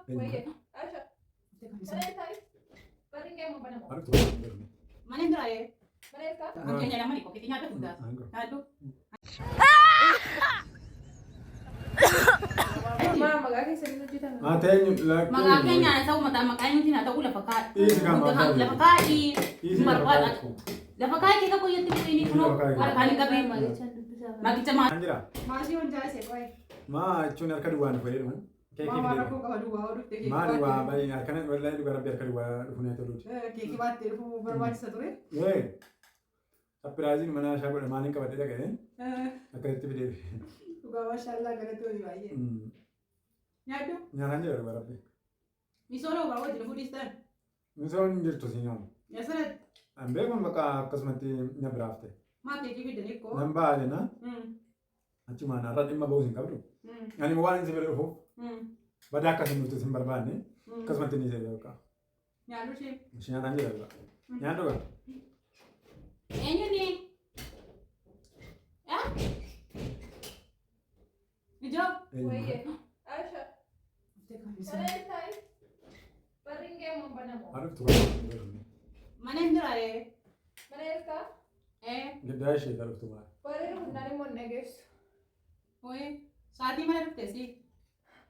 Ijo. Asha. Baringe mo bana mo. Mana ndiraye? Mana ka? Angenya na mani ko kitinya ta tunda. Tadu. Mama magake sini nujita. Tenyu like. Magake nya sa umata makayin tina ta kula faka. La faka I. Marwala. La faka ke ka ko yatti ko ini kuno. Ar khani ka be magi chama. Anjira. Masi on jaye se koi. Ma chunar ka duwan fere man. Mama rako ka duwa odu te. Ma duwa bari arkana wallahi duwa rabbi ka duwa rufuna to lut. Ke ki baat te rufu barwaj satore. Surprising mana sha ko mani ka bade gade. Akarte bide. Tuga mashallah gale to diwaye. Nyadu? Nyaranje rabbi. Misoro bawa di Budistan. Misoro ndir to sinyon. Yasara Ambe kon baka kasmati nabrafte. ma te ki bidene ko. Namba na. Achuma na radimma bawsin kabru. Yani mo wani zibere ho. Badaka sinu to simbarbane. Kasmati ni zebe ka. Nyadu shi. Shinya tanje rabbi. Nyadu ga. Enyu ni. Ya? Ijo? Oye. Asha. Mana tai? Baringe mo bana mo. Arif to. Mana ndiraye? Mana ka? Gidda shi arif to. Barin hunane mo neges. Oye. Saati mana rufte si?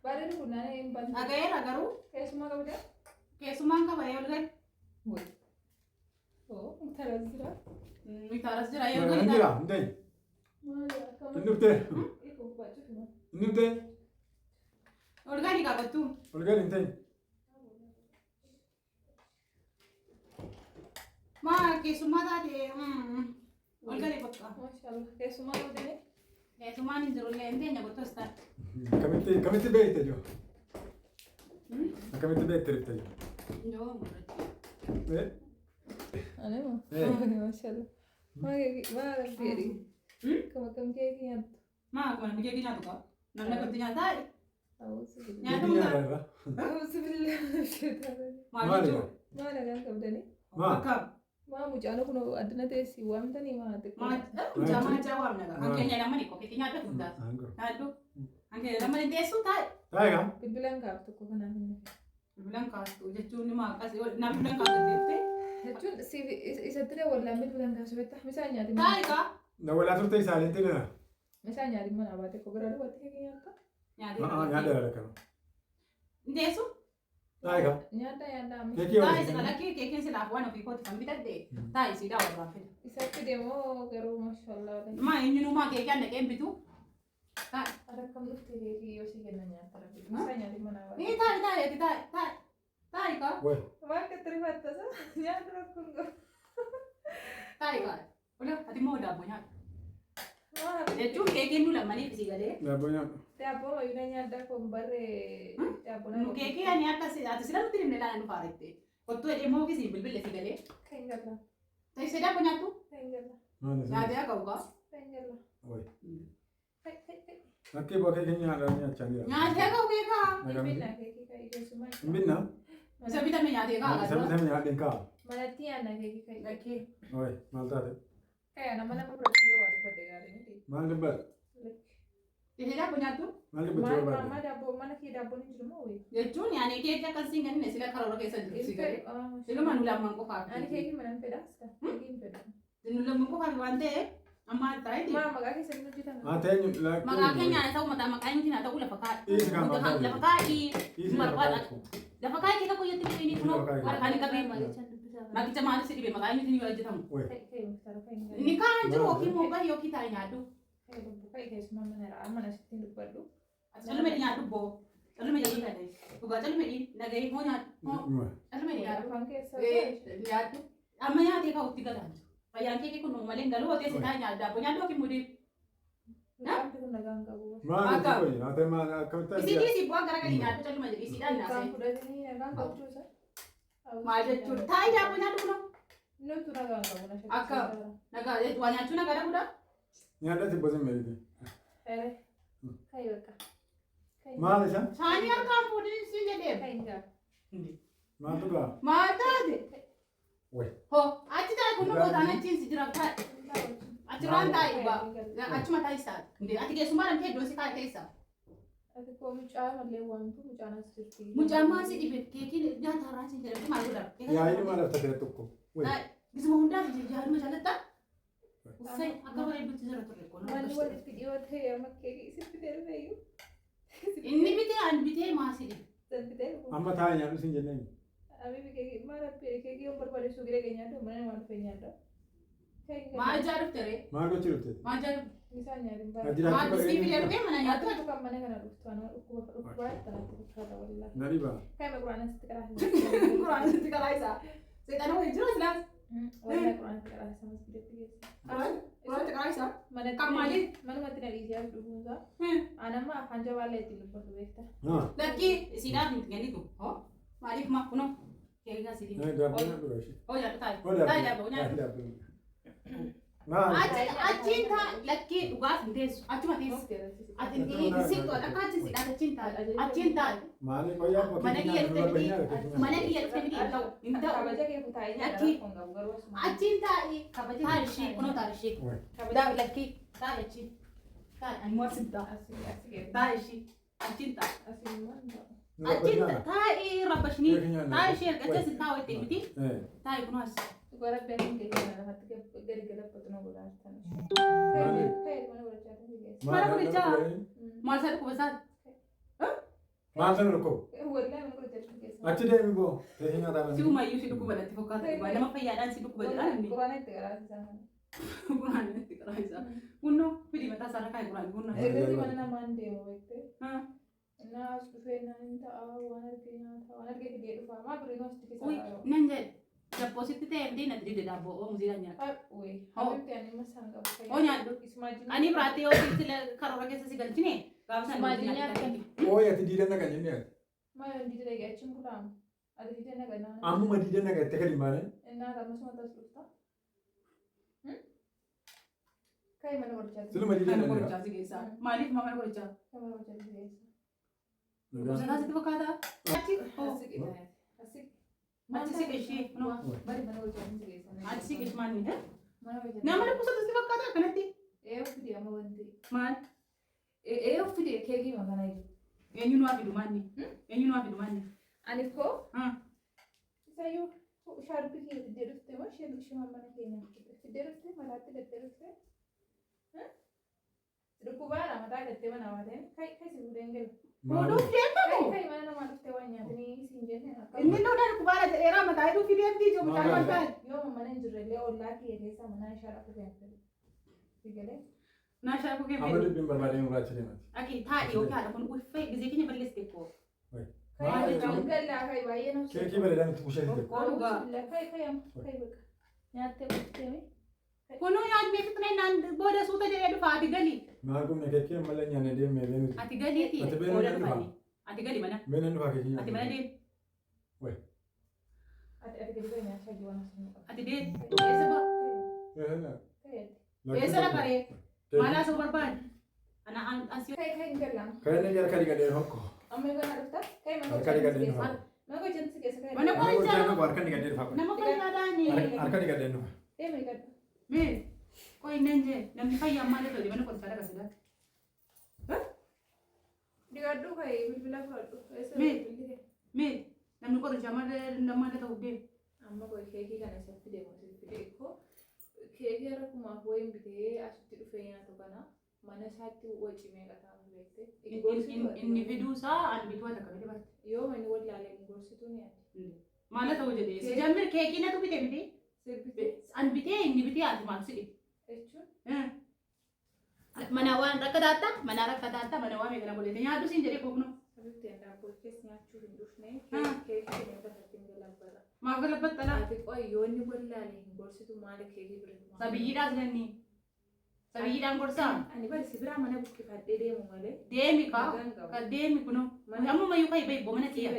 Barin hunane in ban. Agaye ragaru? Kesuma ka bida? Kesuma ka baye ulgai? Oye. Oh, mutarazira. Mutarazira yo gani. Ndira, ndai. Nupte. Iko bachu kuma. Nupte. Ulgai ka batu. Ulgai ndai. Ma kesuma da de. Ulgai bakka. Mashallah. Kesuma do de. Kesuma ni zero le ende nya goto sta. Kamite bete jo. Kamite bete rifte jo. Jo. Ano mo? Mashallah. Mga beri. Kamakam kaya kiyan. Ma ko na bigay ginado ka. Nang nagtinya dai. Auzubillah. Nya tum da. Auzubillah. Ma jo. Ma na gan kabdani. Ma. Ka. Ma mujano kuno adna te si wamtani ma te. Ma jama jawab naga. Angke nya namani ko kitinya ta tunda. Tadu. Angke namani desu tai. Tai ga? Bibilang ka to ko kana hinne. Bilang ka to jechu ni ma kasi na bilang ka dete. Jechun si isatre wala bibilang ka subeta misalnya di Tai ka. Na wala turte salente na. misalnya di mana abate ko beradu wate kiyan ka. Nya de. Nyada la kana. Desu. Tai ga? Nyata yanda mi. Keki Tai wala. se kala ke ken se la wana fi ko tambita de. Tai si da wa fa. Isate demo garu mashallah. Ma inyu ma ke kan de ken bitu. Tai. Ada kamu tege ki yosi kenanya terapi. Misalnya di mana abate. Ni tai. Tai ka. Weh. Ma ke terima tasa. Nyata kungo. Tai ka. Ola ati mo da bonya. Ma Jechu ke ken nula mani fi gade. Na bonya. te apo yunanya da kombare te apo na. Ke ani ata sila mutiri nela anu farete. Otto e mo kisi bilbil fi gade. Kengala. Tai se da bonya tu. Kengala. Ya de ka uga. Kengala. Weh. Hey. Akke ba keke nya la nya changia. Ya de ka uga ka. Ibina ke kai ke sumai. Mbinna? Sa bita me ya de ka. Sabi nya den ka. Malatia na ke kai. Laki. Weh, malta de. Kaya na mana protiyo watu pade gari ni. Mal de ba. Te da bonya tu. Mal de ba ba. Mama da bo mana ki da bo ni jumo we. Jechu ni ani ke kan singa ni sila karo ke sa fi gade. Sila manula man ko ka. Ani ke ki mana pedas ka. Ke pedas. Dinula man ko ka wante. Amma tai di. Mama ga ke senu kita. Tenyu like. Maga kenya sa umata makayin tina ta kula faka. Isi kan ba. La faka I. Marwala. Isi. La faka ke ka ko yatti ko ini kuno. Ar khani ka be magi chama sidi be maga ni waje tamu. Weh. Kai mustara kai. Ni ka jiro ki mo ba yo ki ta nya du. Kai bu kai ke suma mana ra mana sitin du padu. Chalu me nya du bo. Chalu me ni ka dai. Uga chalu me ni na gai ho nya. Chalu me Ya nya du. kan ke sa. Ya du. Amma ya te ka utti ka dan. Payan ke ko no malen galo te se ta nya da bo nya do ki mudi. Na tu naganga bu. Ma ni ko ni. Ate ma kamta. Isi buang gara ka ni nya chalu me isi dan na Kan se. kuda ni naganga bu sa. Ma je tu tai da bo nya du no. No tu naganga bu na. Akka. Naga je tu nya tu na gara buda. Nya da ti bozem meri. Ere. Kai waka. Kai. Ma de sa? Sani ar kam pudi si je de. Kai ga. Ma tu ga. Ma ta de. Weh. Ho, ati ta kuno ko dana chin si jira ka. Ati ran tai ba. Ati ma tai sa. Ndi ati ke sumara ke do si ka tai sa. Ati koo mucaa malee waamtu mucaan as jirti. Mucaa maasii dhibe keekiin nyaata har'aa siin jedhamti maal godhama? Yaa'ii maal hafta kira tokko? Gisuma hundaaf jaaruma jaallattaa? Uffee akka bareeduutti jira turre kun. Wanni walitti dhiyoo ta'e amma keekii isitti darbeeyyuu. Inni bitee an bitee maasii dhibe. Danfitee Amma taa'aa nyaadhu siin jenneen. Abibi keekii maal haphee keekii yoo barbaadeessu gire keenya nyaadhu mana namaa dhufee nyaadha. Maal jaarufte ree? Maal gochuu dhufte? Maal jaarufte? Isaan nyaadhin Adii baay'ee. Maal biskii fidee dhufee mana nyaatu? Nyaata kan mana kana dhuftu ana dhukkuba itti dhukkuba wallaahi. Nani baa? Kaa'ima quraana sitti qaraasa. Quraana sitti qaraasaa. Seexana wayii jira silaas. Wallaahi quraana sitti qaraasa masjiidatti geessa. Quraana sitti qaraasaa? Kan maali? Manumatti na dhiisee as dhufuunsaa. Anamma afaan jabaallee ittiin dubbatu beekta. Lakkii isiidhaaf hin kennitu. Maaliif maa kunoo? Keekaa sidii. Daabboo nyaadhu gaashee. Nyaadhu taa'e. Daabboo Daabboo nyaadhu. Achiin taa lakkii dhugaaf hin teessu. Achuma teessu. Ati siqoo akka achi sidhaat achiin taa. Achiin taa. Maali qoyyaa qokkee Mana kiyya dhuftee miti. Mana kiyya dhuftee miti hin ta'u. Hin ta'u. Kabaja kee kutaa'ee Lakkii. garuu Achiin taa'e. Taa'e ishee kunoo taa'e ishee. Lakkii. Taa'e achiin. Taa'e ani moo asin ta'a. Taa'e ishee. Achiin ta'a. Achiin taa'e rabbashinii. Taa'e ishee erga achi taa'u itti miti. Taa'e kunoo as. Gora biarin keenya lafatti gadi galaffatu na godhaatan. Mana godhachaa. Mana godhachaa. Maal isaa dhukkuba isaa? Maal sana dhukkuba? Wallaahi mana godhachaa keessa. Achi deemi boo. Teessee nyaataa Si umayyuu si dhukkuba natti fakkaata. Nama fayyaadhaan si dhukkuba jedhaa namni. Quraana itti garaasisaa. Quraana itti garaasisaa. Kunnoo fidii mataa isaa rakkaa quraana kunnoo. Eeggatti mana namaan deemu beektee. Innaa as dhufee naan ta'a waan argee nyaata waan argee fidee dhufaa maa birii noos itti keessaa. Nan jedhe. Dabboositti ta'e miti natti dide daabboo oo muziidhaan nyaata. Habibti ani masaan qabu. Oo nyaadhu. Ani biraatti yoo karoora keessa si galchine gaafa sana nyaata. Ooyi ati diidan naqa jennee ati. Maa diidan naqa achiin bulaamu. Ati diidan naqa naa. Ammuma diidan naqa itti gadi malee. Innaa ammasuma tas dhufta. Kayi mana qorichaa. Siluma diidan naqa. Mana qorichaa si geessaa. Maaliif mana qorichaa? Mana qorichaa si geessaa. Gosanaa sitti fakkaata? Asii. Achi si qeshii. Bari mana qorichaa si geessaa. Achi si qesh maal miidha? Mana qorichaa. Nama dhukkubsatu sitti fakkaata akkanatti? Fidee amma wanti. Maal? Fidee keekii makana jiru. Eenyu nuwaa fidu maanni? Eenyu nuwaa fidu maanni? Ani koo. Isayyuu shaarbii kee fidee dhuftee moo shimma mana keenya fidee dhuftee mataatti gattee dhuftee. Dhukkubaan mataa gattee mana waateen kai si fuudheen galu. Fuudhuuf deemamu? Kai mana namaa dhuftee waan nyaatanii siin jenne. Inni nuudhaan dhukkubaadha jedheeraa mataa hidhuu fideemti ijoo mucaan waan ta'an. Yoo mana hin jirrellee ollaa kiyya keessa mana ishaaraa kufee figalee. Naa shaakuu kee Amma dubbiin barbaadee muraachi deemati. Aki taa'e yoo taa'e kun uffee gisee keenya balleessite koo. Kai gallaa kai baay'ee nama. Keekii bareedaan itti bushee jirti. Kai baqa. Nyaattee buftee. Kunoo nyaatnee fixnee naan booda suuta jedhee dhufa ati galii. Maal gumne keekii ammallee nyaanne deemee beenu. Ati galiiti. Ati beenu Booda dhufa. dhufanii. Ati gali mana. Beenu dhufa keekii nyaanne. Ati mana deemi. Ati gadi ba'e nyaachaa jiru waan asuma qaba. Ati deemi. Eessa ba'a? Eessa lafaree? Maalaa soo barbaade? Ana asii. Kai hin gallaan. Kan inni harka digadee hokko. Amma yoo kana dhufta. Kai mana Harka digadee keessa. dhufa. Mana keessa keessa kai. Mana qorichaa. Harka digadee dhufa. Nama fayyaadhaani. Harka digadee dhufa. Deemi gadhu. Mee qoy nan jee namni fayyaan maal ta'u mana qorichaa dhaga sidaa. Digadhu kai bilbila fudhadhu. Mee namni qorichaa maal ta'u deemu. Amma koi keekii kana isatti deemu fidee koo keekii rakkumaaf wayiin bitee asitti dhufee nyaatu kana mana isaatti waci meeqa ta'an beekte. Inni fiduusaa ani bituu akka kabajee baate. Yoo manni wallaalee hin gorsituu ni yaadde. Maal ta'u jedhee si jammir keekii natu bitee miti. An bitee inni bitee ati maal si dhibe. Jechuun. Mana waan rakkataata mana waan meeqana godhete nyaadhu siin jedhee kooknoo. Habibti daabboo keessa nyaachuu hin dhufne keekii nyaata irratti hin galabbata. Maaf galabbattala? Ati qoyyoonni wallaalee hin gorsitu maali keekii biratti. Sabiyyiidhaas danni. Sabiyyiidhaan gorsaa? Ani bari si biraa mana buqqifadhee deemu malee. Deemi kaa deemi kunoo. Ammumayyuu kai bahi bomana kiyya.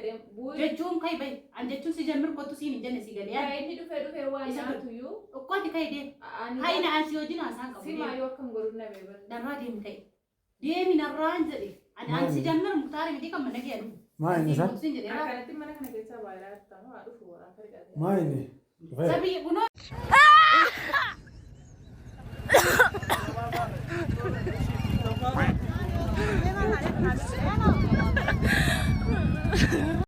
Jechuun kai bahi. An jechuun si jammir kottu siin hin jenne si galee. Inni dhufee waan nyaatuyyuu. Ukkooti kai deemi. Hai na ansi wajjin haasaan qabu. Simaa yoo akkam godhu na beeban. Narraa deemi ta'e. Deemi narraan jedhe. Ani si jammir muktaari miti kan mana kiyya dhufu. Maa inni isaa? Akkanatti mana kana keessaa baay'ee argama haa dhufu akka dhiqate. Maa inni? Sabiyyi kunoo. Bueno.